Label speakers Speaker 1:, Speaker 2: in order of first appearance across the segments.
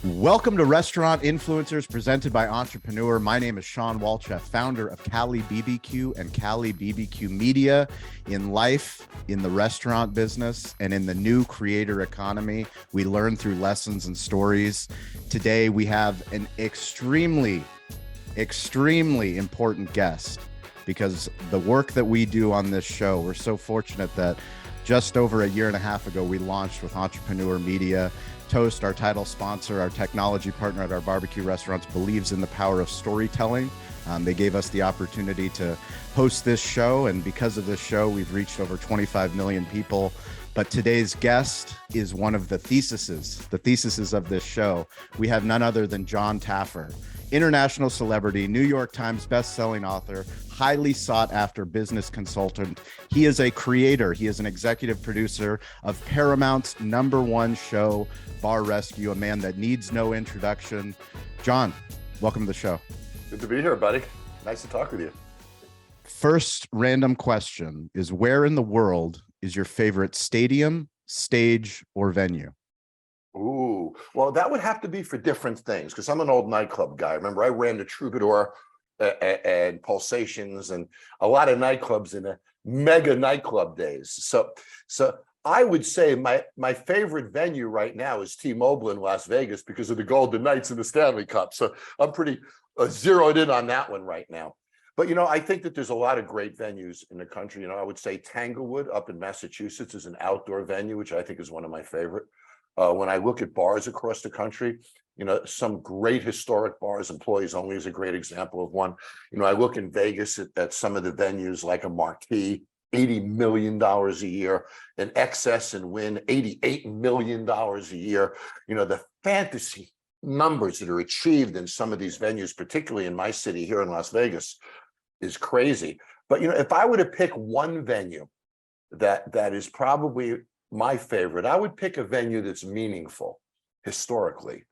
Speaker 1: Welcome to Restaurant Influencers presented by Entrepreneur. My name is Sean Walchef, founder of Cali BBQ and Cali BBQ Media. In life, in the restaurant business, and in the new creator economy, we learn through lessons and stories. Today, we have an extremely important guest because the work that we do on this show, we're so fortunate that just over a year and a half ago, we launched with Entrepreneur Media. Toast, our title sponsor, our technology partner at our barbecue restaurants, believes in the power of storytelling. They gave us the opportunity to host this show, and because of this show, we've reached over 25 million people. But today's guest is one of the theses of this show. We have none other than Jon Taffer, international celebrity, New York Times best-selling author, highly sought-after business consultant. He is a creator. He is an executive producer of Paramount's #1 show, Bar Rescue, a man that needs no introduction. Jon, welcome to the show.
Speaker 2: Good to be here, buddy. Nice to talk with you.
Speaker 1: First random question is, where in the world is your favorite stadium, stage, or venue?
Speaker 2: Ooh, well, that would have to be for different things because I'm an old nightclub guy. Remember, I ran the Troubadour and Pulsations and a lot of nightclubs in the mega nightclub days. So I would say my favorite venue right now is T-Mobile in Las Vegas because of the Golden Knights and the Stanley Cup. So I'm pretty zeroed in on that one right now. But, I think that there's a lot of great venues in the country. I would say Tanglewood up in Massachusetts is an outdoor venue, which I think is one of my favorite. When I look at bars across the country, some great historic bars, Employees Only is a great example of one. I look in Vegas at some of the venues like a Marquee, $80 million a year, an Excess and Win, $88 million a year. The fantasy numbers that are achieved in some of these venues, particularly in my city here in Las Vegas, is crazy. But, if I were to pick one venue that is probably my favorite, I would pick a venue that's meaningful historically.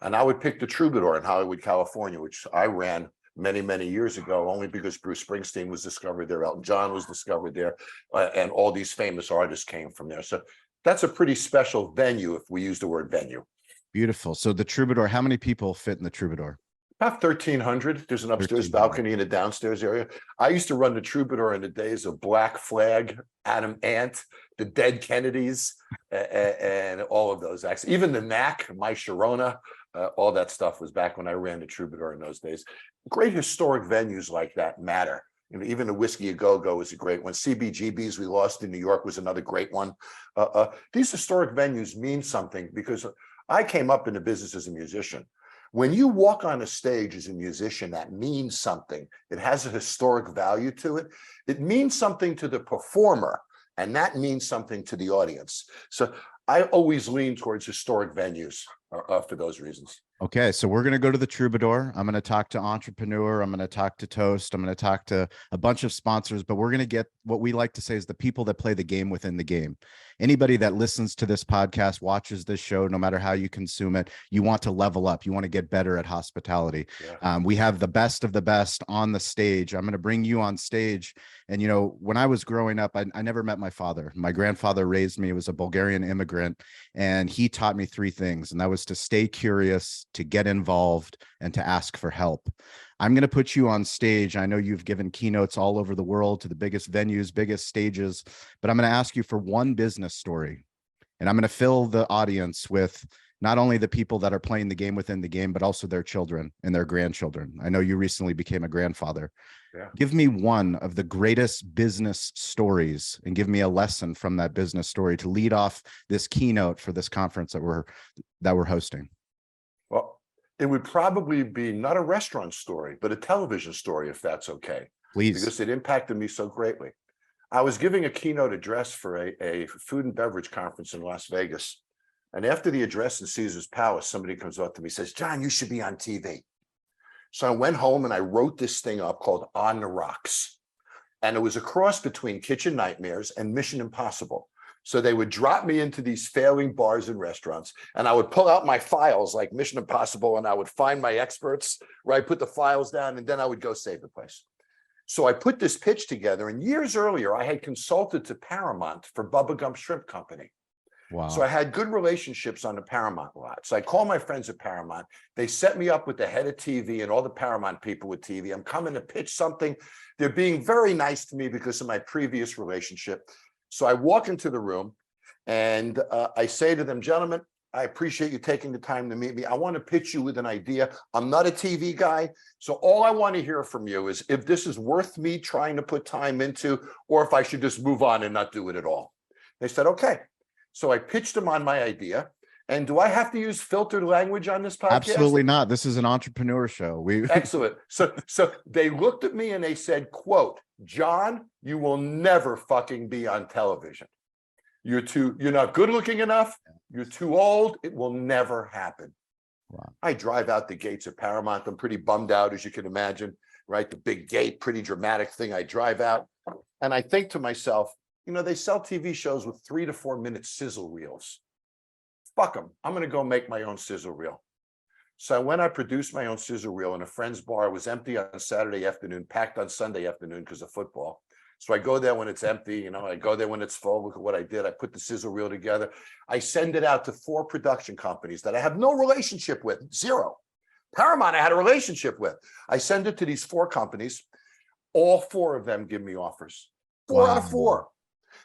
Speaker 2: And I would pick the Troubadour in Hollywood, California, which I ran many, many years ago, only because Bruce Springsteen was discovered there, Elton John was discovered there, and all these famous artists came from there. So that's a pretty special venue if we use the word venue.
Speaker 1: Beautiful. So the Troubadour, how many people fit in the Troubadour?
Speaker 2: About 1,300. There's an upstairs balcony and a downstairs area. I used to run the Troubadour in the days of Black Flag, Adam Ant, the Dead Kennedys, and all of those acts. Even the Knack, My Sharona, all that stuff was back when I ran the Troubadour in those days. Great historic venues like that matter. Even the Whiskey A Go-Go is a great one. CBGB's we lost in New York was another great one. These historic venues mean something because I came up in the business as a musician. When you walk on a stage as a musician, that means something. It has a historic value to it. It means something to the performer, and that means something to the audience. So I always lean towards historic venues for those reasons.
Speaker 1: Okay, so we're going to go to the Troubadour. I'm going to talk to Entrepreneur. I'm going to talk to Toast. I'm going to talk to a bunch of sponsors, but we're going to get what we like to say is the people that play the game within the game. Anybody that listens to this podcast, watches this show, no matter how you consume it, you want to level up. You want to get better at hospitality. Yeah. We have the best of the best on the stage. I'm going to bring you on stage. And, when I was growing up, I never met my father. My grandfather raised me. He was a Bulgarian immigrant, and he taught me 3 things. And that was to stay curious, to get involved, and to ask for help. I'm going to put you on stage. I know you've given keynotes all over the world to the biggest venues, biggest stages, but I'm going to ask you for one business story. And I'm going to fill the audience with not only the people that are playing the game within the game, but also their children and their grandchildren. I know you recently became a grandfather. Yeah. Give me one of the greatest business stories and give me a lesson from that business story to lead off this keynote for this conference that we're hosting.
Speaker 2: Well, it would probably be not a restaurant story, but a television story, if that's okay.
Speaker 1: Please.
Speaker 2: Because it impacted me so greatly. I was giving a keynote address for a food and beverage conference in Las Vegas. And after the address in Caesar's Palace, somebody comes up to me and says, "Jon, you should be on TV." So I went home and I wrote this thing up called On the Rocks. And it was a cross between Kitchen Nightmares and Mission Impossible. So they would drop me into these failing bars and restaurants, and I would pull out my files like Mission Impossible, and I would find my experts where I put the files down, and then I would go save the place. So I put this pitch together, and years earlier, I had consulted to Paramount for Bubba Gump Shrimp Company. So
Speaker 1: Wow.
Speaker 2: I had good relationships on the Paramount lot. So I call my friends at Paramount. They set me up with the head of TV and all the Paramount people with TV. I'm coming to pitch something. They're being very nice to me because of my previous relationship. So I walk into the room and I say to them, gentlemen, I appreciate you taking the time to meet me. I want to pitch you with an idea. I'm not a TV guy. So all I want to hear from you is if this is worth me trying to put time into, or if I should just move on and not do it at all. They said, okay. So I pitched them on my idea. And do I have to use filtered language on this podcast?
Speaker 1: Absolutely not. This is an entrepreneur show.
Speaker 2: Excellent. So they looked at me and they said, quote, Jon, you will never fucking be on television. You're not good looking enough. You're too old. It will never happen.
Speaker 1: Wow.
Speaker 2: I drive out the gates of Paramount. I'm pretty bummed out, as you can imagine, right? The big gate, pretty dramatic thing. I drive out and I think to myself, they sell TV shows with 3 to 4 minute sizzle reels. Fuck them. I'm going to go make my own sizzle reel. So when I produced my own sizzle reel in a friend's bar, it was empty on Saturday afternoon, packed on Sunday afternoon because of football. So I go there when it's empty, I go there when it's full. Look at what I did. I put the sizzle reel together. I send it out to 4 production companies that I have no relationship with, 0. Paramount I had a relationship with. I send it to these 4 companies. All 4 of them give me offers. 4 out of 4.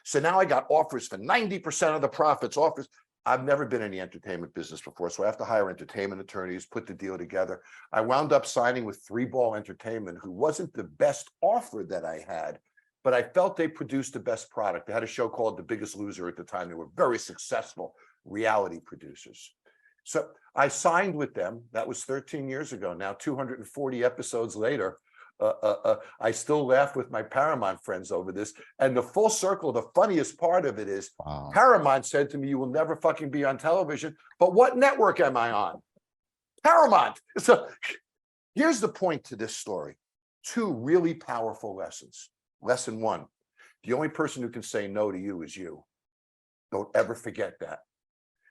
Speaker 2: So now I got offers for 90% of the profits, offers. I've never been in the entertainment business before, so I have to hire entertainment attorneys, put the deal together. I wound up signing with 3 Ball Entertainment, who wasn't the best offer that I had, but I felt they produced the best product. They had a show called The Biggest Loser at the time. They were very successful reality producers. So I signed with them. That was 13 years ago. Now, 240 episodes later, I still laugh with my Paramount friends over this. And the full circle, the funniest part of it is Paramount said to me, you will never fucking be on television. But what network am I on? Paramount. So here's the point to this story. 2 really powerful lessons. Lesson 1, the only person who can say no to you is you. Don't ever forget that.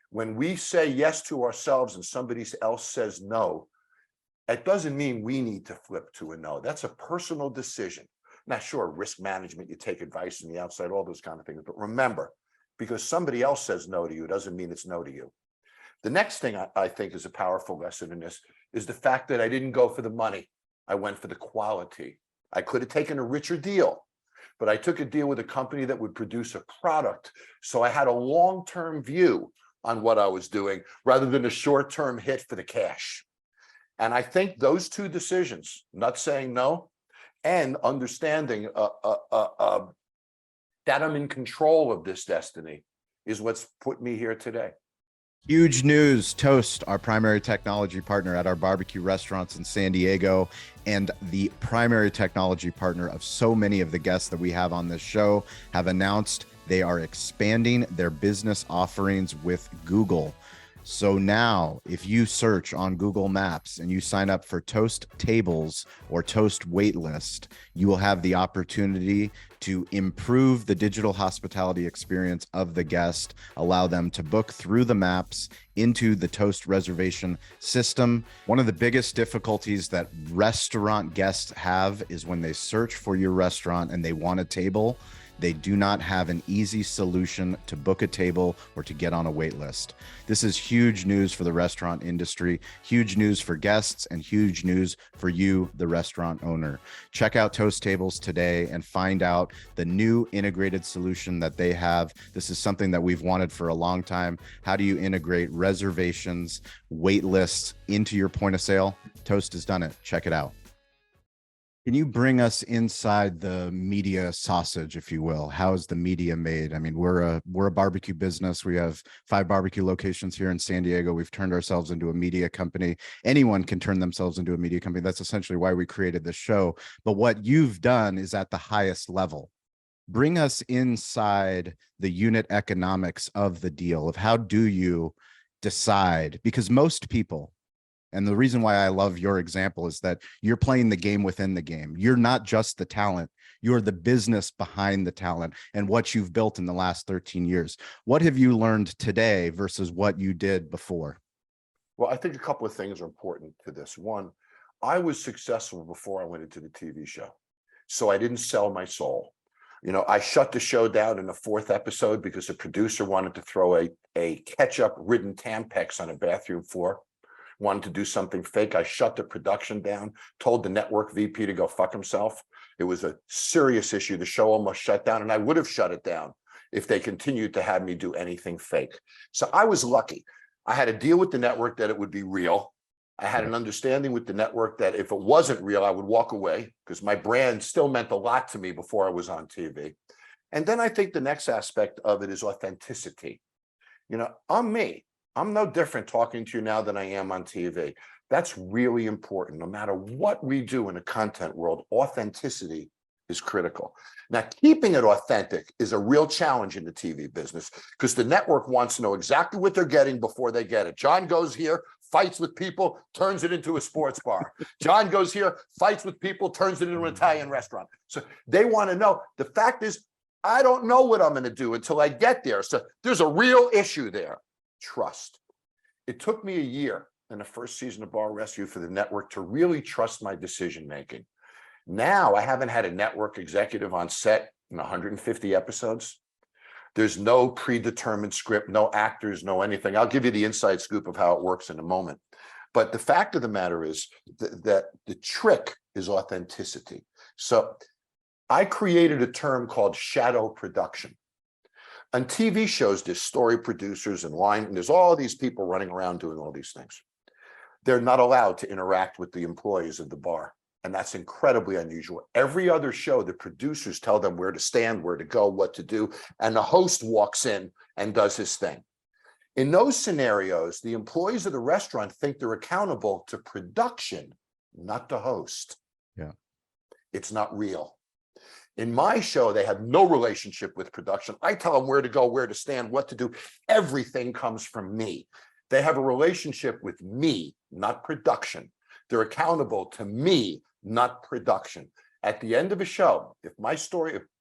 Speaker 2: When we say yes to ourselves and somebody else says no, it doesn't mean we need to flip to a no. That's a personal decision. Now, sure, risk management, you take advice from the outside, all those kind of things. But remember, because somebody else says no to you doesn't mean it's no to you. The next thing I think is a powerful lesson in this is the fact that I didn't go for the money. I went for the quality. I could have taken a richer deal, but I took a deal with a company that would produce a product. So I had a long-term view on what I was doing rather than a short-term hit for the cash. And I think those 2 decisions, not saying no and understanding that I'm in control of this destiny, is what's put me here today.
Speaker 1: Huge news. Toast, our primary technology partner at our barbecue restaurants in San Diego, and the primary technology partner of so many of the guests that we have on this show, have announced they are expanding their business offerings with Google. So now, if you search on Google Maps and you sign up for Toast Tables or Toast Waitlist, you will have the opportunity to improve the digital hospitality experience of the guest, allow them to book through the maps into the Toast reservation system. One of the biggest difficulties that restaurant guests have is when they search for your restaurant and they want a table, they do not have an easy solution to book a table or to get on a wait list. This is huge news for the restaurant industry, huge news for guests, and huge news for you, the restaurant owner. Check out Toast Tables today and find out the new integrated solution that they have. This is something that we've wanted for a long time. How do you integrate reservations, wait lists into your point of sale? Toast has done it. Check it out. Can you bring us inside the media sausage, if you will? How is the media made? I mean, we're a barbecue business. We have 5 barbecue locations here in San Diego. We've turned ourselves into a media company. Anyone can turn themselves into a media company. That's essentially why we created this show. But what you've done is at the highest level. Bring us inside the unit economics of the deal, of how do you decide? Because most people, and the reason why I love your example is that you're playing the game within the game. You're not just the talent, you're the business behind the talent and what you've built in the last 13 years. What have you learned today versus what you did before?
Speaker 2: Well, I think a couple of things are important to this. One, I was successful before I went into the TV show. So I didn't sell my soul. I shut the show down in the fourth episode because a producer wanted to throw a ketchup-ridden Tampax on a bathroom floor, wanted to do something fake. I shut the production down, told the network VP to go fuck himself. It was a serious issue. The show almost shut down, and I would have shut it down if they continued to have me do anything fake. So I was lucky. I had a deal with the network that it would be real. I had an understanding with the network that if it wasn't real, I would walk away because my brand still meant a lot to me before I was on TV. And then I think the next aspect of it is authenticity. I'm me. I'm no different talking to you now than I am on TV. That's really important. No matter what we do in the content world, authenticity is critical. Now, keeping it authentic is a real challenge in the TV business because the network wants to know exactly what they're getting before they get it. John goes here, fights with people, turns it into a sports bar. John goes here, fights with people, turns it into an Italian restaurant. So they want to know. The fact is, I don't know what I'm going to do until I get there. So there's a real issue there. Trust. It took me a year in the first season of Bar Rescue for the network to really trust my decision making. Now I haven't had a network executive on set in 150 episodes. There's no predetermined script, no actors, no anything. I'll give you the inside scoop of how it works in a moment. But the fact of the matter is that the trick is authenticity. So I created a term called shadow production. On TV shows, there's story producers and line, and there's all these people running around doing all these things. They're not allowed to interact with the employees of the bar. And that's incredibly unusual. Every other show, the producers tell them where to stand, where to go, what to do, and the host walks in and does his thing. In those scenarios, the employees of the restaurant think they're accountable to production, not the host.
Speaker 1: Yeah.
Speaker 2: It's not real. In my show, they have no relationship with production. I tell them where to go, where to stand, what to do. Everything comes from me. They have a relationship with me, not production. They're accountable to me, not production. At the end of a show, if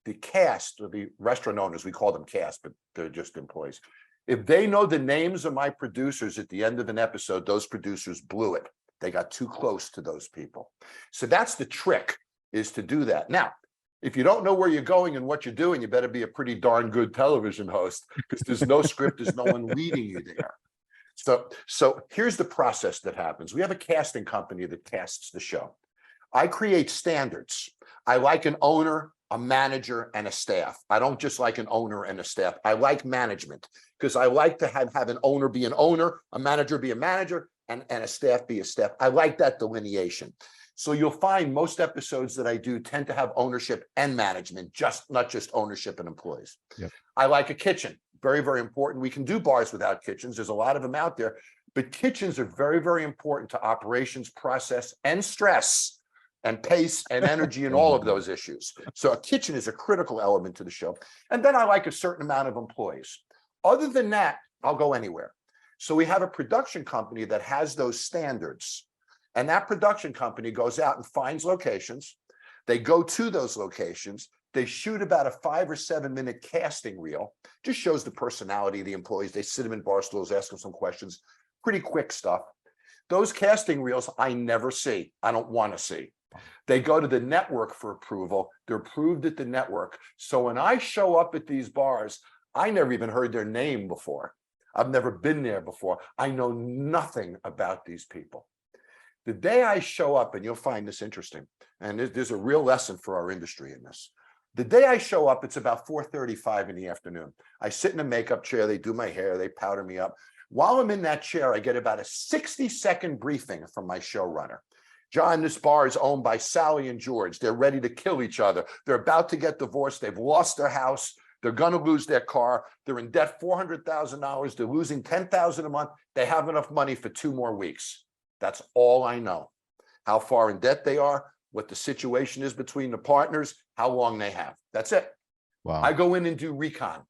Speaker 2: the cast or the restaurant owners, we call them cast, but they're just employees. If they know the names of my producers at the end of an episode, those producers blew it. They got too close to those people. So that's the trick, is to do that. Now, if you don't know where you're going and what you're doing, you better be a pretty darn good television host because there's no script, there's no one leading you there. So here's the process that happens. We have a casting company that casts the show. I create standards. I like an owner, a manager, and a staff. I don't just like an owner and a staff. I like management because I like to have an owner be an owner, a manager be a manager, and a staff be a staff. I like that delineation. So you'll find most episodes that I do tend to have ownership and management, not just ownership and employees.
Speaker 1: Yep.
Speaker 2: I like a kitchen. Very, very important. We can do bars without kitchens. There's a lot of them out there, but kitchens are very, very important to operations, process, and stress, and pace, and energy, and all of those issues. So a kitchen is a critical element to the show. And then I like a certain amount of employees. Other than that, I'll go anywhere. So we have a production company that has those standards. And that production company goes out and finds locations. They go to those locations. They shoot about a 5 or 7 minute casting reel. Just shows the personality of the employees. They sit them in bar stools, ask them some questions. Pretty quick stuff. Those casting reels I never see. I don't want to see. They go to the network for approval. They're approved at the network. So when I show up at these bars, I never even heard their name before. I've never been there before. I know nothing about these people. The day I show up, and you'll find this interesting, and there's a real lesson for our industry in this. The day I show up, it's about 4:35 in the afternoon. I sit in a makeup chair. They do my hair. They powder me up. While I'm in that chair, I get about a 60-second briefing from my showrunner. John, this bar is owned by Sally and George. They're ready to kill each other. They're about to get divorced. They've lost their house. They're going to lose their car. They're in debt $400,000. They're losing $10,000 a month. They have enough money for 2 more weeks. That's all I know. How far in debt they are, what the situation is between the partners, how long they have. That's it.
Speaker 1: Wow.
Speaker 2: I go in and do recon.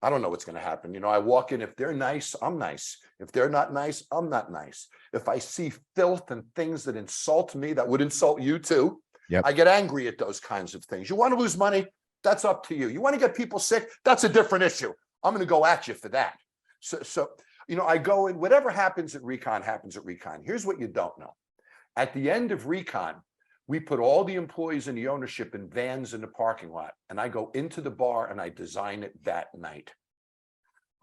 Speaker 2: I don't know what's going to happen. I walk in. If they're nice, I'm nice. If they're not nice, I'm not nice. If I see filth and things that insult me, that would insult you too.
Speaker 1: Yep.
Speaker 2: I get angry at those kinds of things. You want to lose money? That's up to you. You want to get people sick? That's a different issue. I'm going to go at you for that. So I go in, whatever happens at recon happens at recon. Here's what you don't know. At the end of recon, We put all the employees and the ownership in vans in the parking lot, and I go into the bar and I design it that night.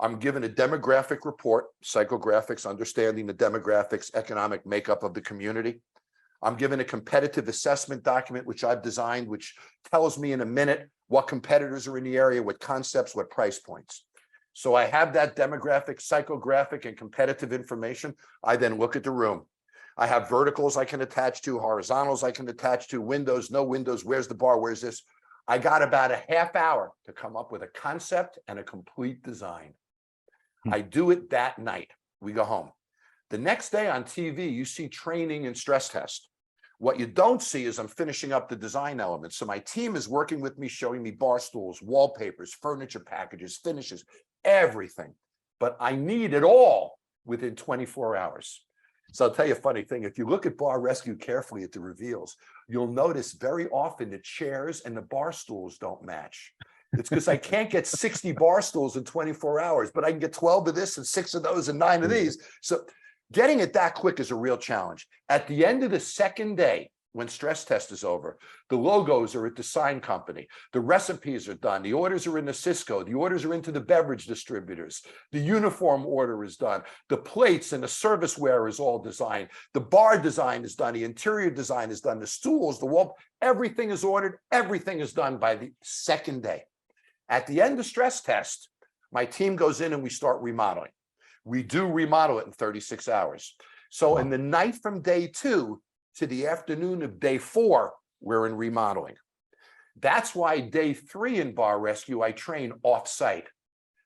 Speaker 2: I'm given a demographic report, psychographics, understanding the demographics, economic makeup of the community. I'm given a competitive assessment document, which I've designed, which tells me in a minute what competitors are in the area, what concepts, what price points. So I have that demographic, psychographic, and competitive information. I then look at the room. I have verticals I can attach to, horizontals I can attach to, windows, no windows, where's the bar, where's this? I got about a half hour to come up with a concept and a complete design. I do it that night. We go home. The next day on TV, you see training and stress test. What you don't see is I'm finishing up the design elements. So my team is working with me, showing me bar stools, wallpapers, furniture packages, finishes, everything. But I need it all within 24 hours. So I'll tell you a funny thing. If you look at Bar Rescue carefully at the reveals, you'll notice very often the chairs and the bar stools don't match. It's because I can't get 60 bar stools in 24 hours, but I can get 12 of this and 6 of those and 9 of these. So getting it that quick is a real challenge. At the end of the second day, when stress test is over, the logos are at the sign company. The recipes are done. The orders are in the Cisco. The orders are into the beverage distributors. The uniform order is done. The plates and the serviceware is all designed. The bar design is done. The interior design is done. The stools, the wall, everything is ordered. Everything is done by the second day. At the end of stress test, my team goes in and we start remodeling. We do remodel it in 36 hours. So in the night from day 2 to the afternoon of day 4, we're in remodeling. That's why day 3 in Bar Rescue, I train off-site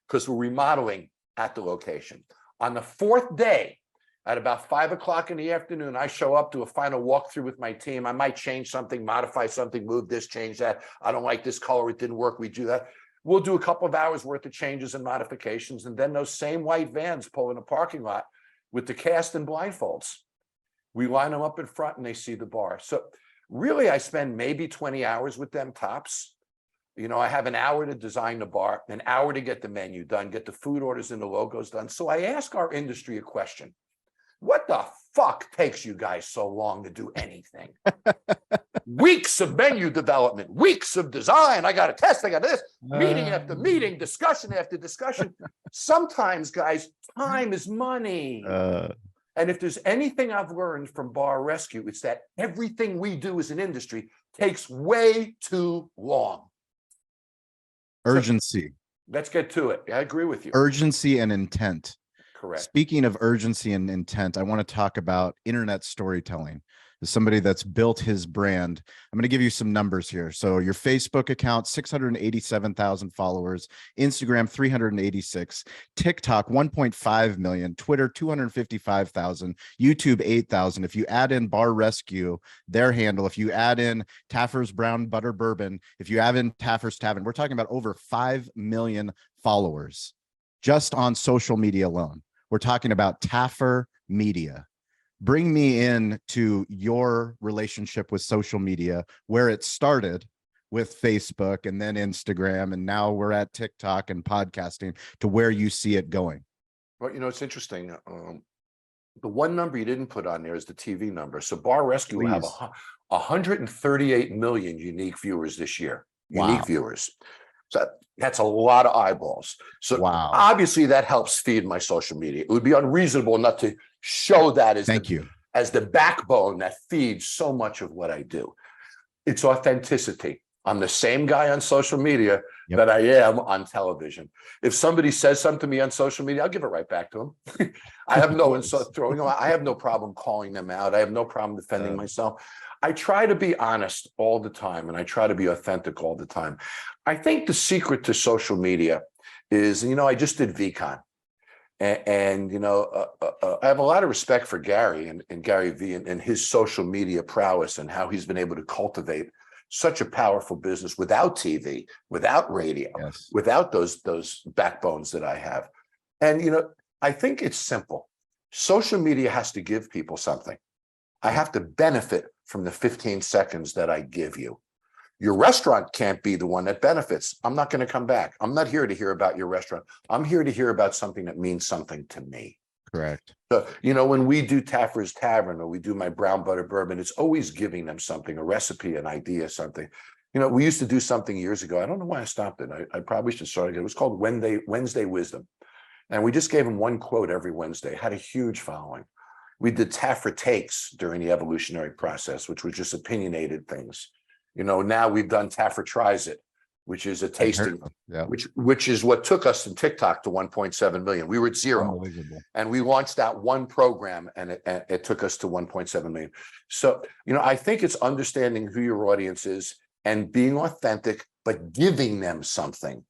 Speaker 2: because we're remodeling at the location. On the 4th day, at about 5 o'clock in the afternoon, I show up to a final walkthrough with my team. I might change something, modify something, move this, change that. I don't like this color, it didn't work, we do that. We'll do a couple of hours worth of changes and modifications, and then those same white vans pull in a parking lot with the cast and blindfolds. We line them up in front and they see the bar. So really, I spend maybe 20 hours with them tops. You know, I have an hour to design the bar, an hour to get the menu done, get the food orders and the logos done. So I ask our industry a question. What the fuck takes you guys so long to do anything? Weeks of menu development, weeks of design. I got to test, I got this, meeting after meeting, discussion after discussion. Sometimes, guys, time is money. And if there's anything I've learned from Bar Rescue, it's that everything we do as an industry takes way too long.
Speaker 1: Urgency.
Speaker 2: So, let's get to it. I agree with you.
Speaker 1: Urgency and intent.
Speaker 2: Correct.
Speaker 1: Speaking of urgency and intent, I want to talk about internet storytelling. As somebody that's built his brand, I'm going to give you some numbers here. So your Facebook account, 687,000 followers, Instagram, 386, TikTok, 1.5 million, Twitter, 255,000, YouTube, 8,000. If you add in Bar Rescue, their handle, if you add in Taffer's Brown Butter Bourbon, if you add in Taffer's Tavern, we're talking about over 5 million followers just on social media alone. We're talking about Taffer Media. Bring me in to your relationship with social media, where it started with Facebook and then Instagram, and now we're at TikTok and podcasting, to where you see it going.
Speaker 2: Well, you know, it's interesting. The one number you didn't put on there is the TV number. So Bar Rescue will have 138 million unique viewers this year. Unique viewers. So that's a lot of eyeballs. So obviously that helps feed my social media. It would be unreasonable not to show that as as the backbone that feeds so much of what I do. It's authenticity. I'm the same guy on social media that I am on television. If somebody says something to me on social media, I'll give it right back to them. I have no I have no problem calling them out. I have no problem defending myself. I try to be honest all the time, and I try to be authentic all the time. I think the secret to social media is, you know, I just did VCon. And you know, I have a lot of respect for Gary and Gary V and his social media prowess and how he's been able to cultivate such a powerful business without TV, without radio, without those backbones that I have. And, you know, I think it's simple. Social media has to give people something. I have to benefit from the 15 seconds that I give you. Your restaurant can't be the one that benefits. I'm not going to come back. I'm not here to hear about your restaurant. I'm here to hear about something that means something to me.
Speaker 1: Correct.
Speaker 2: So, when we do Taffer's Tavern or we do my brown butter bourbon, it's always giving them something, a recipe, an idea, something. We used to do something years ago. I don't know why I stopped it. I probably should start again. It was called Wednesday Wisdom. And we just gave them one quote every Wednesday. Had a huge following. We did Taffer Takes during the evolutionary process, which was just opinionated things. Now we've done Taffer Tries It, which is a tasting, which is what took us in TikTok to 1.7 million. We were at 0.
Speaker 1: Unbelievable.
Speaker 2: And we launched that one program, and it took us to 1.7 million. So, I think it's understanding who your audience is and being authentic, but giving them something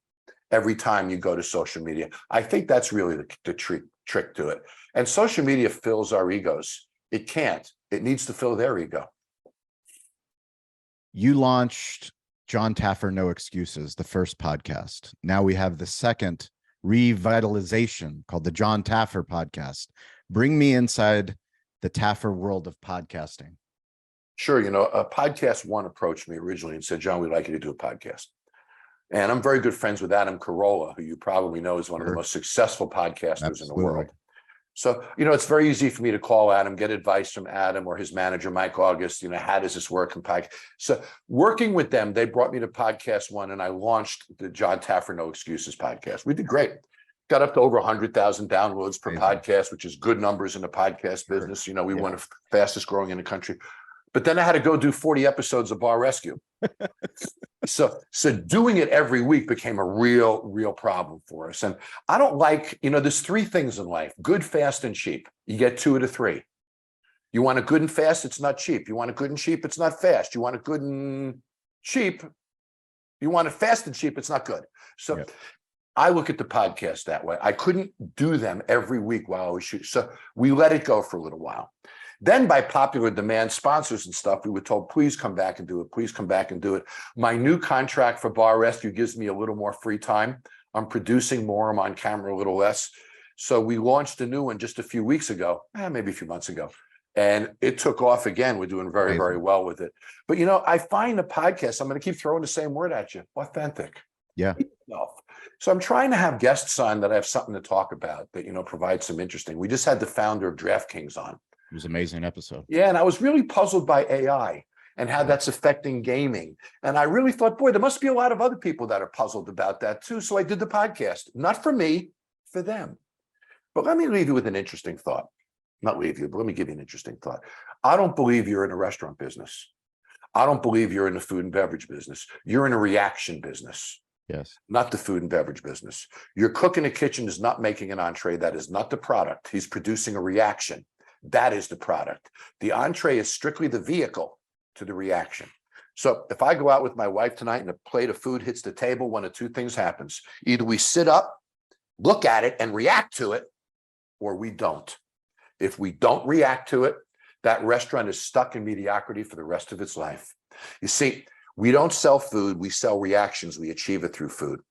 Speaker 2: every time you go to social media. I think that's really the trick to it. And social media fills our egos. It can't. It needs to fill their ego.
Speaker 1: You launched Jon Taffer No Excuses, the first podcast. Now we have the second revitalization called the Jon Taffer Podcast. Bring me inside the Taffer world of podcasting.
Speaker 2: Sure. A Podcast One approached me originally and said, John, we'd like you to do a podcast. And I'm very good friends with Adam Carolla, who you probably know is one of the most successful podcasters in the world. So, it's very easy for me to call Adam, get advice from Adam or his manager, Mike August, how does this work in podcast? So working with them, they brought me to Podcast One, and I launched the Jon Taffer No Excuses podcast. We did great. Got up to over 100,000 downloads per podcast, which is good numbers in the podcast business. We were one of the fastest growing in the country. But then I had to go do 40 episodes of Bar Rescue. So doing it every week became a real problem for us. And I don't like, there's 3 things in life: good, fast, and cheap. You get 2 of the 3. You want it good and fast, it's not cheap. You want it good and cheap, it's not fast. You want it good and cheap. You want it fast and cheap, it's not good. So I look at the podcast that way. I couldn't do them every week while I was shooting. So we let it go for a little while. Then by popular demand, sponsors and stuff, we were told, please come back and do it. Please come back and do it. My new contract for Bar Rescue gives me a little more free time. I'm producing more. I'm on camera a little less. So we launched a new one just a few weeks ago, maybe a few months ago. And it took off again. We're doing very, very well with it. But, I find the podcast, I'm going to keep throwing the same word at you: authentic.
Speaker 1: Yeah.
Speaker 2: So I'm trying to have guests on that I have something to talk about that, provide some interesting. We just had the founder of DraftKings on.
Speaker 1: It was an amazing episode.
Speaker 2: Yeah, and I was really puzzled by AI and how that's affecting gaming. And I really thought, boy, there must be a lot of other people that are puzzled about that too. So I did the podcast, not for me, for them. But let me leave you with an interesting thought. Not leave you, but let me give you an interesting thought. I don't believe you're in a restaurant business. I don't believe you're in the food and beverage business. You're in a reaction business.
Speaker 1: Yes.
Speaker 2: Not the food and beverage business. Your cook in the kitchen is not making an entree. That is not the product. He's producing a reaction. That is the product. The entree is strictly the vehicle to the reaction. So if I go out with my wife tonight and a plate of food hits the table, one of 2 things happens. Either we sit up, look at it, and react to it, or we don't. If we don't react to it, that restaurant is stuck in mediocrity for the rest of its life. You see, we don't sell food, we sell reactions. We achieve it through food.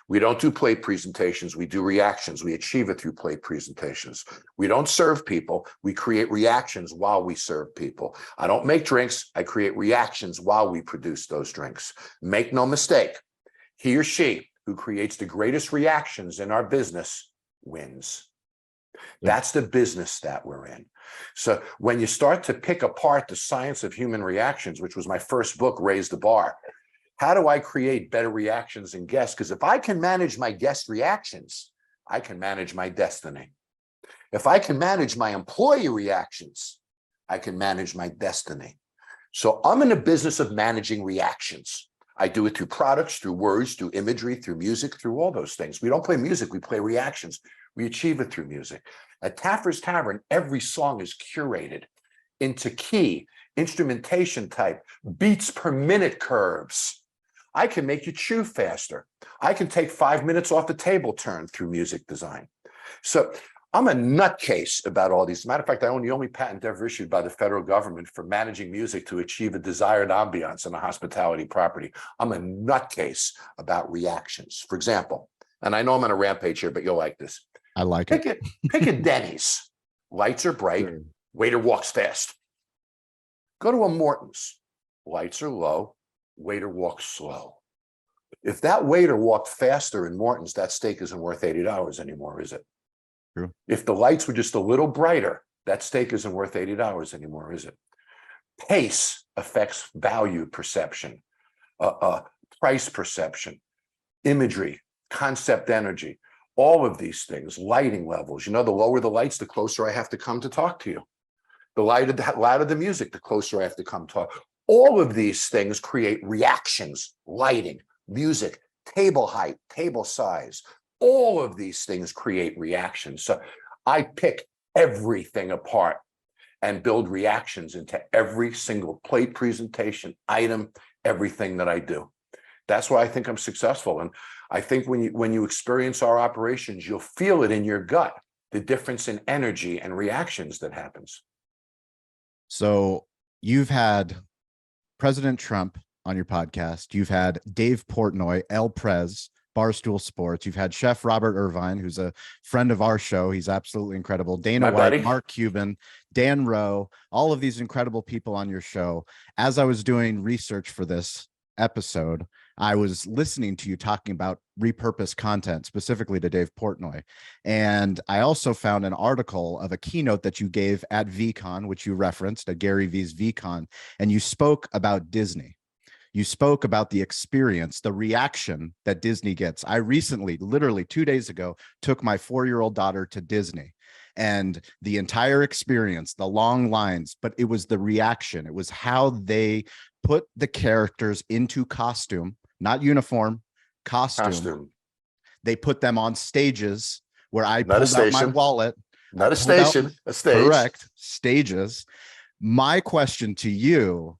Speaker 2: We don't do plate presentations, we do reactions. We achieve it through plate presentations. We don't serve people, we create reactions while we serve people. I don't make drinks, I create reactions while we produce those drinks. Make no mistake, he or she who creates the greatest reactions in our business wins. That's the business that we're in. So when you start to pick apart the science of human reactions, which was my first book, Raise the Bar, how do I create better reactions in guests? Because if I can manage my guest reactions, I can manage my destiny. If I can manage my employee reactions, I can manage my destiny. So I'm in the business of managing reactions. I do it through products, through words, through imagery, through music, through all those things. We don't play music, we play reactions. We achieve it through music. At Taffer's Tavern, every song is curated into key, instrumentation type, beats per minute curves. I can make you chew faster. I can take 5 minutes off the table turn through music design. So I'm a nutcase about all these. As a matter of fact, I own the only patent ever issued by the federal government for managing music to achieve a desired ambiance on a hospitality property. I'm a nutcase about reactions. For example, and I know I'm on a rampage here, but you'll like this.
Speaker 1: I like it.
Speaker 2: Pick a Denny's. Lights are bright. Sure. Waiter walks fast. Go to a Morton's. Lights are low. Waiter walks slow. If that waiter walked faster in Morton's, that steak isn't worth $80 anymore, is it?
Speaker 1: True.
Speaker 2: If the lights were just a little brighter, that steak isn't worth $80 anymore, is it? Pace affects value perception, price perception, imagery, concept energy, all of these things, lighting levels. The lower the lights, the closer I have to come to talk to you. The louder the music, the closer I have to come talk. All of these things create reactions, lighting, music, table height, table size. All of these things create reactions. So I pick everything apart and build reactions into every single plate, presentation, item, everything that I do. That's why I think I'm successful. And I think when you experience our operations, you'll feel it in your gut, the difference in energy and reactions that happens.
Speaker 1: So you've had President Trump on your podcast. You've had Dave Portnoy, El Prez, Barstool Sports. You've had Chef Robert Irvine, who's a friend of our show. He's absolutely incredible. Dana
Speaker 2: My
Speaker 1: White,
Speaker 2: buddy.
Speaker 1: Mark Cuban, Dan Rowe, all of these incredible people on your show. As I was doing research for this episode, I was listening to you talking about repurposed content, specifically to Dave Portnoy. And I also found an article of a keynote that you gave at VCon, which you referenced at Gary V's VCon, and you spoke about Disney. You spoke about the experience, the reaction that Disney gets. I recently, literally 2 days ago, took my 4-year-old daughter to Disney, and the entire experience, the long lines, but it was the reaction. It was how they put the characters into costume, not uniform, costume. They put them on stages where I pulled out my wallet.
Speaker 2: Not a station, a stage.
Speaker 1: Correct. Stages. My question to you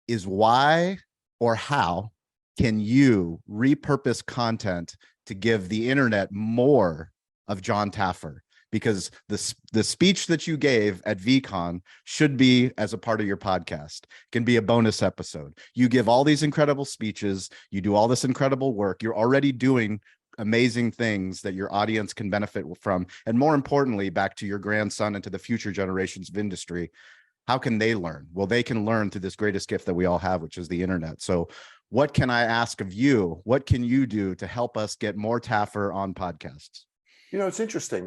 Speaker 1: is why or how can you repurpose content to give the internet more of Jon Taffer? Because the speech that you gave at VCon should be as a part of your podcast, can be a bonus episode. You give all these incredible speeches, you do all this incredible work, you're already doing amazing things that your audience can benefit from. And more importantly, back to your grandson and to the future generations of industry, how can they learn? Well, they can learn through this greatest gift that we all have, which is the internet. So what can I ask of you? What can you do to help us get more Taffer on podcasts?
Speaker 2: It's interesting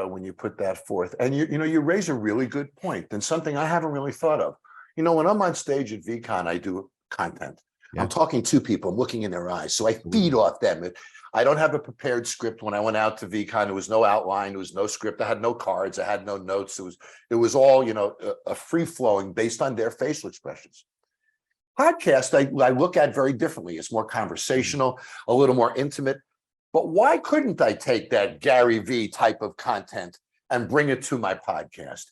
Speaker 2: when you put that forth, and you raise a really good point, and something I haven't really thought of. When I'm on stage at VCon, I do content. Yeah. I'm talking to people, I'm looking in their eyes, so I feed off them. I don't have a prepared script. When I went out to VCon, there was no outline, there was no script, I had no cards, I had no notes. It was all a free flowing based on their facial expressions. Podcast, I look at very differently. It's more conversational, a little more intimate. But why couldn't I take that Gary V type of content and bring it to my podcast?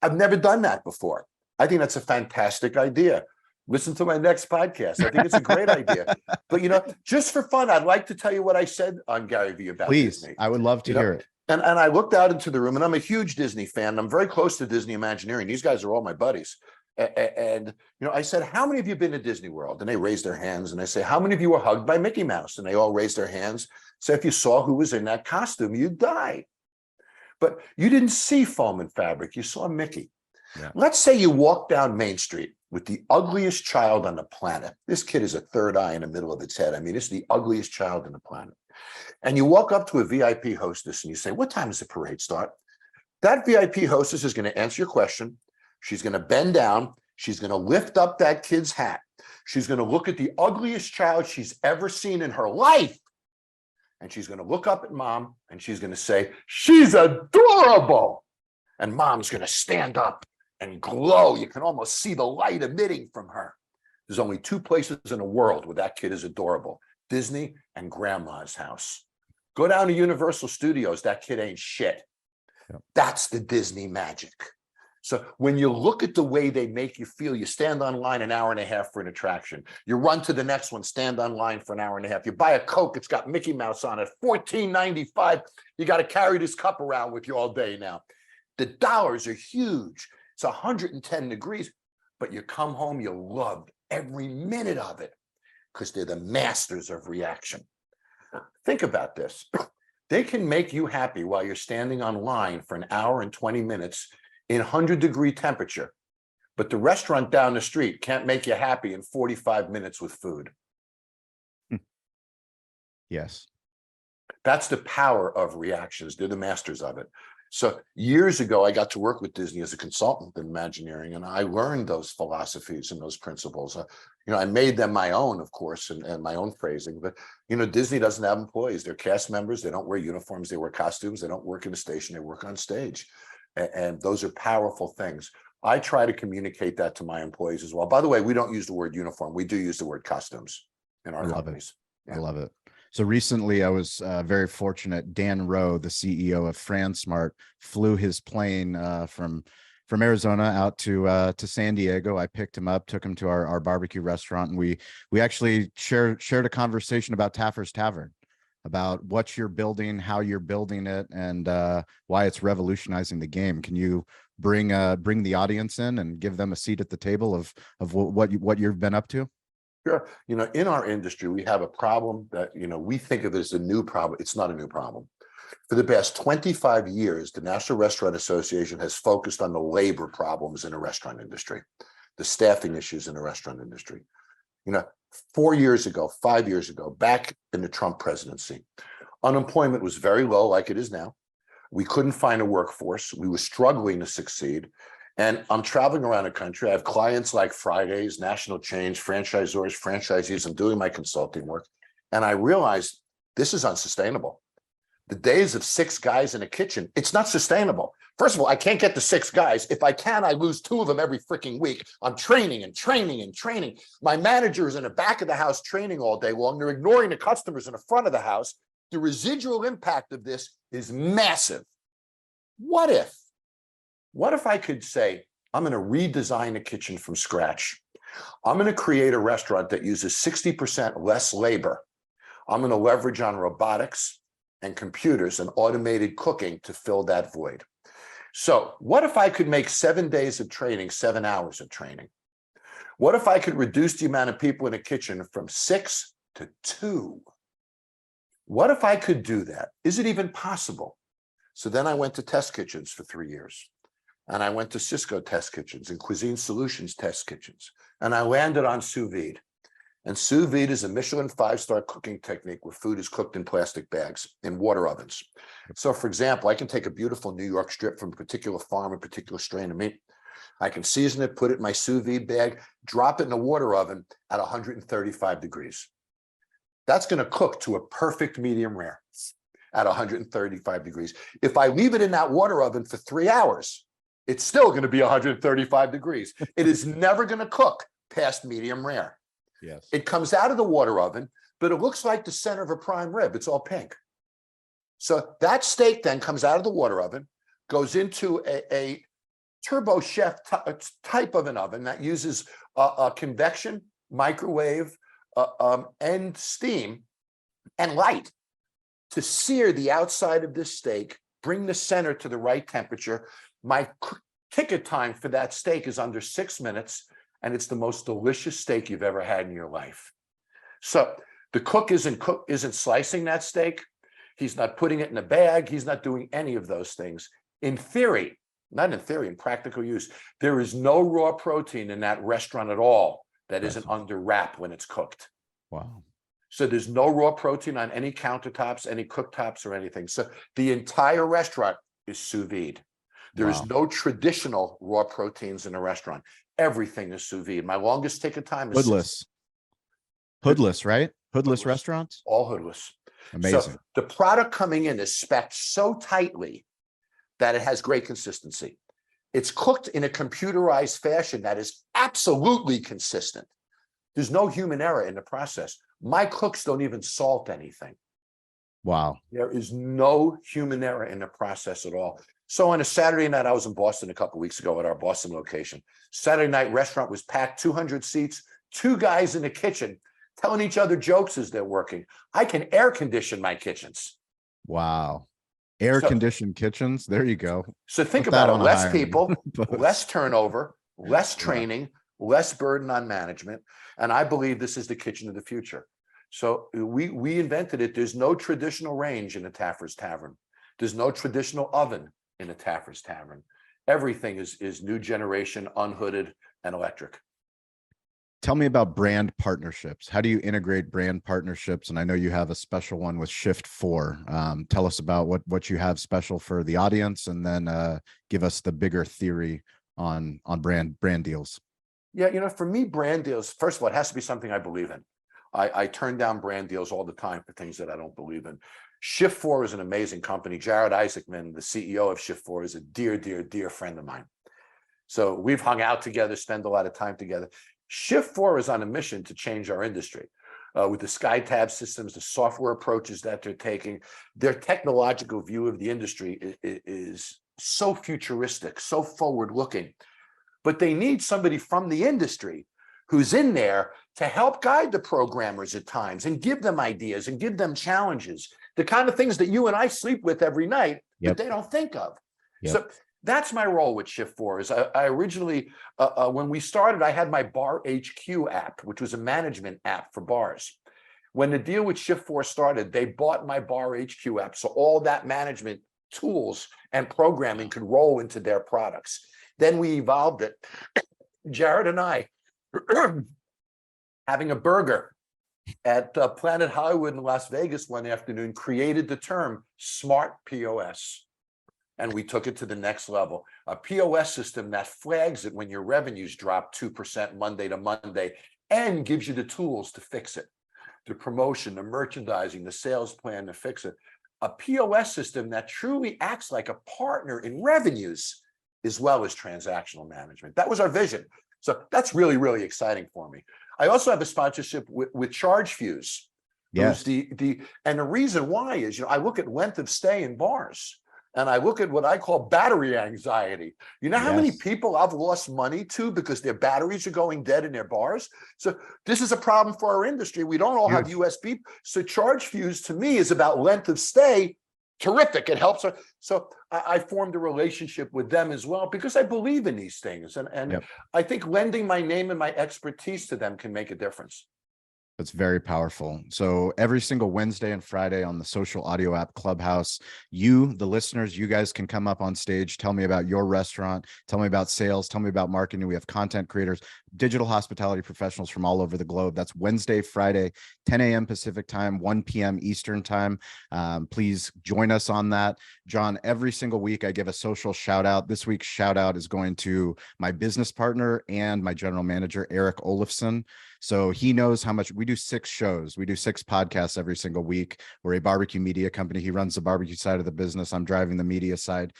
Speaker 2: I've never done that before. I think that's a fantastic idea. Listen to my next podcast. I think it's a great idea. But, just for fun, I'd like to tell you what I said on Gary V about Disney.
Speaker 1: Please, I would love to hear it.
Speaker 2: And I looked out into the room, and I'm a huge Disney fan. I'm very close to Disney Imagineering. These guys are all my buddies. And I said, how many of you have been to Disney World? And they raised their hands. And I say, how many of you were hugged by Mickey Mouse? And they all raised their hands. So if you saw who was in that costume, you'd die. But you didn't see foam and fabric. You saw Mickey. Yeah. Let's say you walk down Main Street with the ugliest child on the planet. This kid is a third eye in the middle of its head. I mean, it's the ugliest child on the planet. And you walk up to a VIP hostess and you say, what time does the parade start? That VIP hostess is going to answer your question. She's going to bend down. She's going to lift up that kid's hat. She's going to look at the ugliest child she's ever seen in her life. And she's going to look up at mom and she's going to say, she's adorable. And mom's going to stand up and glow. You can almost see the light emitting from her. There's only two places in the world where that kid is adorable: Disney and grandma's house. Go down to Universal Studios. That kid ain't shit. Yep. That's the Disney magic. So when you look at the way they make you feel, you stand online an hour and a half for an attraction. You run to the next one, stand online for an hour and a half. You buy a Coke, it's got Mickey Mouse on it, $14.95. You got to carry this cup around with you all day now. The dollars are huge. It's 110 degrees, but you come home, you love every minute of it because they're the masters of reaction. Think about this. They can make you happy while you're standing online for an hour and 20 minutes in 100-degree temperature, but the restaurant down the street can't make you happy in 45 minutes with food.
Speaker 1: Yes.
Speaker 2: That's the power of reactions. They're the masters of it. So years ago, I got to work with Disney as a consultant in Imagineering, and I learned those philosophies and those principles. I made them my own, of course, and my own phrasing. But Disney doesn't have employees; they're cast members. They don't wear uniforms; they wear costumes. They don't work in the station; they work on stage, and those are powerful things. I try to communicate that to my employees as well. By the way, we don't use the word uniform; we do use the word costumes in our companies.
Speaker 1: I love it. So recently I was very fortunate. Dan Rowe, the CEO of FranSmart, flew his plane from Arizona out to San Diego. I picked him up, took him to our barbecue restaurant, and we actually shared a conversation about Taffer's Tavern, about what you're building, how you're building it, and why it's revolutionizing the game. Can you bring the audience in and give them a seat at the table of what you've been up to?
Speaker 2: Sure. In our industry, we have a problem that, we think of as a new problem. It's not a new problem. For the past 25 years, the National Restaurant Association has focused on the labor problems in the restaurant industry, the staffing issues in the restaurant industry. 5 years ago, back in the Trump presidency, unemployment was very low, like it is now. We couldn't find a workforce. We were struggling to succeed. And I'm traveling around the country. I have clients like Fridays, National Change, franchisors, franchisees. I'm doing my consulting work. And I realized this is unsustainable. The days of 6 guys in a kitchen, it's not sustainable. First of all, I can't get the 6 guys. If I can, I lose 2 of them every freaking week. I'm training and training and training. My manager is in the back of the house training all day long. They're ignoring the customers in the front of the house. The residual impact of this is massive. What if I could say, I'm going to redesign the kitchen from scratch. I'm going to create a restaurant that uses 60% less labor. I'm going to leverage on robotics and computers and automated cooking to fill that void. So what if I could make 7 days of training, 7 hours of training? What if I could reduce the amount of people in a kitchen from 6 to 2? What if I could do that? Is it even possible? So then I went to test kitchens for 3 years. And I went to Cisco test kitchens and Cuisine Solutions test kitchens. And I landed on sous vide. And sous vide is a Michelin 5-star cooking technique where food is cooked in plastic bags in water ovens. So for example, I can take a beautiful New York strip from a particular farm, a particular strain of meat. I can season it, put it in my sous vide bag, drop it in a water oven at 135 degrees. That's going to cook to a perfect medium rare at 135 degrees. If I leave it in that water oven for 3 hours, it's still going to be 135 degrees. It is never going to cook past medium rare.
Speaker 1: Yes.
Speaker 2: It comes out of the water oven, but it looks like the center of a prime rib. It's all pink. So that steak then comes out of the water oven, goes into a turbo chef type of an oven that uses a convection, microwave, and steam and light to sear the outside of this steak, bring the center to the right temperature. My ticket time for that steak is under 6 minutes, and it's the most delicious steak you've ever had in your life. So the cook isn't slicing that steak. He's not putting it in a bag. He's not doing any of those things. In theory, not in theory, in practical use, there is no raw protein in that restaurant at all that isn't under wrap when it's cooked.
Speaker 1: Wow.
Speaker 2: So there's no raw protein on any countertops, any cooktops, or anything. So the entire restaurant is sous vide. There is no traditional raw proteins in a restaurant. Everything is sous vide. My longest ticket time is
Speaker 1: hoodless, right? Hoodless restaurants?
Speaker 2: All hoodless.
Speaker 1: Amazing.
Speaker 2: So the product coming in is specced so tightly that it has great consistency. It's cooked in a computerized fashion that is absolutely consistent. There's no human error in the process. My cooks don't even salt anything.
Speaker 1: Wow.
Speaker 2: There is no human error in the process at all. So on a Saturday night, I was in Boston a couple of weeks ago at our Boston location. Saturday night restaurant was packed, 200 seats, 2 guys in the kitchen telling each other jokes as they're working. I can air condition my kitchens.
Speaker 1: Wow. Air conditioned kitchens. There you go.
Speaker 2: So think about it. Less people, less turnover, less training, less burden on management. And I believe this is the kitchen of the future. So we invented it. There's no traditional range in a Taffer's Tavern. There's no traditional oven in a Taffer's Tavern. Everything is new generation, unhooded, and electric.
Speaker 1: Tell me about brand partnerships. How do you integrate brand partnerships? And I know you have a special one with Shift4. Tell us about what you have special for the audience, and then give us the bigger theory on brand deals.
Speaker 2: Yeah, for me, brand deals, first of all, it has to be something I believe in. I turn down brand deals all the time for things that I don't believe in. Shift4 is an amazing company. Jared Isaacman, the CEO of Shift4, is a dear, dear, dear friend of mine. So we've hung out together, spend a lot of time together. Shift4 is on a mission to change our industry with the SkyTab systems, the software approaches that they're taking. Their technological view of the industry is so futuristic, so forward-looking. But they need somebody from the industry who's in there to help guide the programmers at times and give them ideas and give them challenges, the kind of things that you and I sleep with every night that they don't think of. So that's my role with Shift4. Is I originally, when we started, I had my Bar HQ app, which was a management app for bars. When the deal with Shift4 started, they bought my Bar HQ app, so all that management tools and programming could roll into their products. Then we evolved it. Jared and I, having a burger at Planet Hollywood in Las Vegas one afternoon, created the term Smart POS. And we took it to the next level. A POS system that flags it when your revenues drop 2% Monday to Monday and gives you the tools to fix it. The promotion, the merchandising, the sales plan to fix it. A POS system that truly acts like a partner in revenues as well as transactional management. That was our vision. So that's really, really exciting for me. I also have a sponsorship with ChargeFuse.
Speaker 1: Yes.
Speaker 2: And the reason why is, I look at length of stay in bars. And I look at what I call battery anxiety. You know how many people I've lost money to because their batteries are going dead in their bars? So this is a problem for our industry. We don't all have USB. So ChargeFuse to me is about length of stay. Terrific. It helps. So I formed a relationship with them as well because I believe in these things. And I think lending my name and my expertise to them can make a difference.
Speaker 1: That's very powerful. So every single Wednesday and Friday on the social audio app Clubhouse, you, the listeners, you guys can come up on stage, tell me about your restaurant, tell me about sales, tell me about marketing. We have content creators, digital hospitality professionals from all over the globe. That's Wednesday, Friday, 10 a.m. Pacific time, 1 p.m. Eastern time. Please join us on that. Jon, every single week I give a social shout out. This week's shout out is going to my business partner and my general manager, Eric Olafson. So he knows how much we do 6 shows. We do 6 podcasts every single week. We're a barbecue media company. He runs the barbecue side of the business. I'm driving the media side.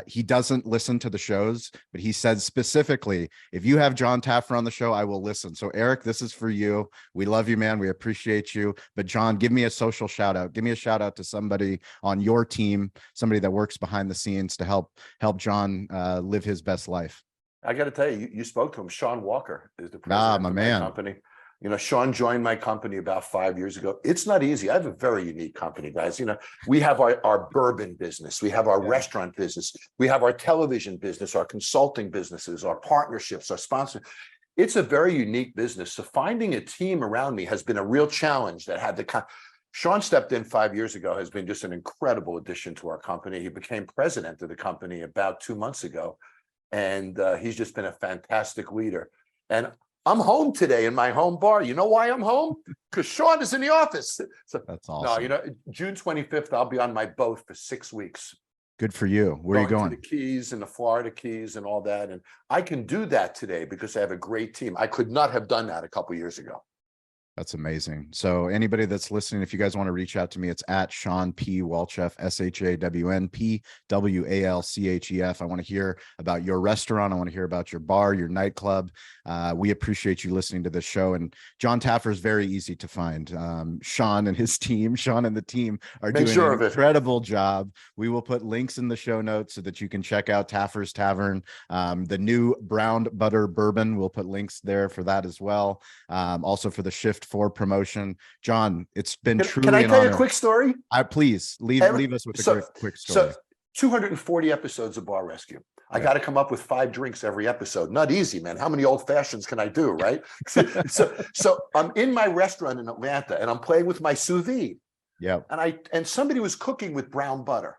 Speaker 1: He doesn't listen to the shows, but he said specifically, if you have Jon Taffer on the show, I will listen. So Eric, this is for you. We love you, man. We appreciate you. But Jon, give me a social shout out. Give me a shout out to somebody on your team, somebody that works behind the scenes to help Jon live his best life.
Speaker 2: I got to tell you, you spoke to him. Sean Walker is the president of my company. Sean joined my company about 5 years ago. It's not easy. I have a very unique company, guys. We have our bourbon business. We have our restaurant business. We have our television business, our consulting businesses, our partnerships, our sponsors. It's a very unique business. So finding a team around me has been a real challenge that had Sean stepped in 5 years ago, has been just an incredible addition to our company. He became president of the company about 2 months ago. And he's just been a fantastic leader. And I'm home today in my home bar. You know why I'm home? Because Sean is in the office. So
Speaker 1: that's awesome.
Speaker 2: No, June 25th, I'll be on my boat for 6 weeks.
Speaker 1: Good for you. Where are you going?
Speaker 2: To the Keys and the Florida Keys and all that. And I can do that today because I have a great team. I could not have done that a couple of years ago.
Speaker 1: That's amazing. So anybody that's listening, if you guys want to reach out to me, it's at Shawn P. Walchef, ShawnPWalchef. I want to hear about your restaurant. I want to hear about your bar, your nightclub. We appreciate you listening to this show. And Jon Taffer is very easy to find. Sean and his team, Sean and the team are doing an incredible job. We will put links in the show notes so that you can check out Taffer's Tavern. The new brown butter bourbon, we'll put links there for that as well. Also for the Shift4 promotion. Jon, it's been truly an honor.
Speaker 2: Can I tell you a quick story?
Speaker 1: Please leave us with a quick story. So
Speaker 2: 240 episodes of Bar Rescue. I got to come up with 5 drinks every episode. Not easy, man. How many old fashions can I do, right? so I'm in my restaurant in Atlanta and I'm playing with my sous vide.
Speaker 1: Yeah.
Speaker 2: And somebody was cooking with brown butter.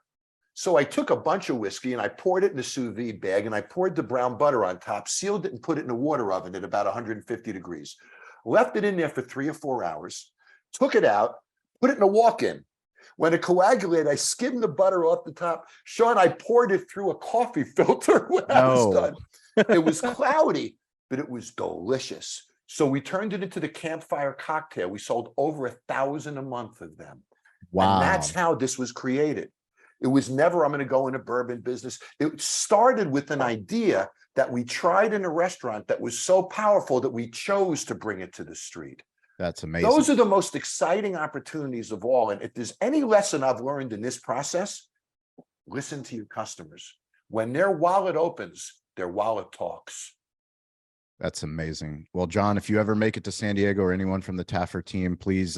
Speaker 2: So I took a bunch of whiskey and I poured it in a sous vide bag and I poured the brown butter on top, sealed it and put it in a water oven at about 150 degrees. Left it in there for 3 or 4 hours, took it out, put it in a walk-in. When it coagulated, I skimmed the butter off the top. Sean, I poured it through a coffee filter when I was done. It was cloudy, but it was delicious. So we turned it into the campfire cocktail. We sold over 1,000 a month of them.
Speaker 1: Wow.
Speaker 2: And that's how this was created. It was never, I'm going to go into bourbon business. It started with an idea that we tried in a restaurant that was so powerful that we chose to bring it to the street.
Speaker 1: That's amazing.
Speaker 2: Those are the most exciting opportunities of all. And if there's any lesson I've learned in this process, listen to your customers. When their wallet opens, their wallet talks.
Speaker 1: That's amazing. Well, Jon, if you ever make it to San Diego or anyone from the Taffer team, please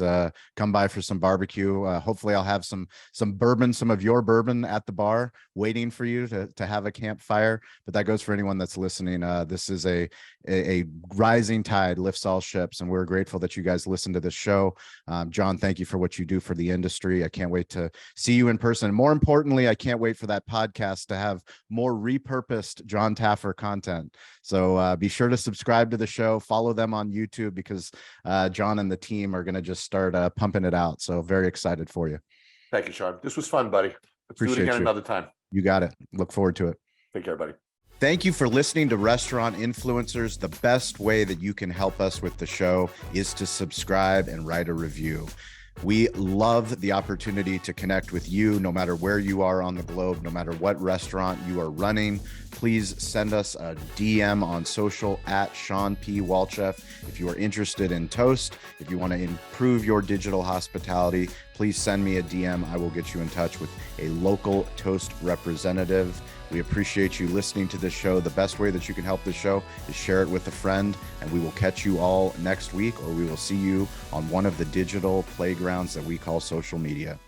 Speaker 1: come by for some barbecue. Hopefully I'll have some bourbon, some of your bourbon at the bar waiting for you to have a campfire. But that goes for anyone that's listening. This is a rising tide lifts all ships, and we're grateful that you guys listen to this show. Jon, thank you for what you do for the industry. I can't wait to see you in person. And more importantly, I can't wait for that podcast to have more repurposed Jon Taffer content. So be sure to subscribe to the show, follow them on YouTube, because Jon and the team are going to just start pumping it out. So very excited for you.
Speaker 2: Thank you, Sean. This was fun, buddy. Let's do it again another time.
Speaker 1: You got it. Look forward to it.
Speaker 2: Take care, buddy.
Speaker 1: Thank you for listening to Restaurant Influencers. The best way that you can help us with the show is to subscribe and write a review. We love the opportunity to connect with you, no matter where you are on the globe, no matter what restaurant you are running. Please send us a DM on social at Sean P. Walchef. If you are interested in Toast, if you want to improve your digital hospitality, please send me a DM. I will get you in touch with a local Toast representative. We appreciate you listening to this show. The best way that you can help this show is share it with a friend, and we will catch you all next week, or we will see you on one of the digital playgrounds that we call social media.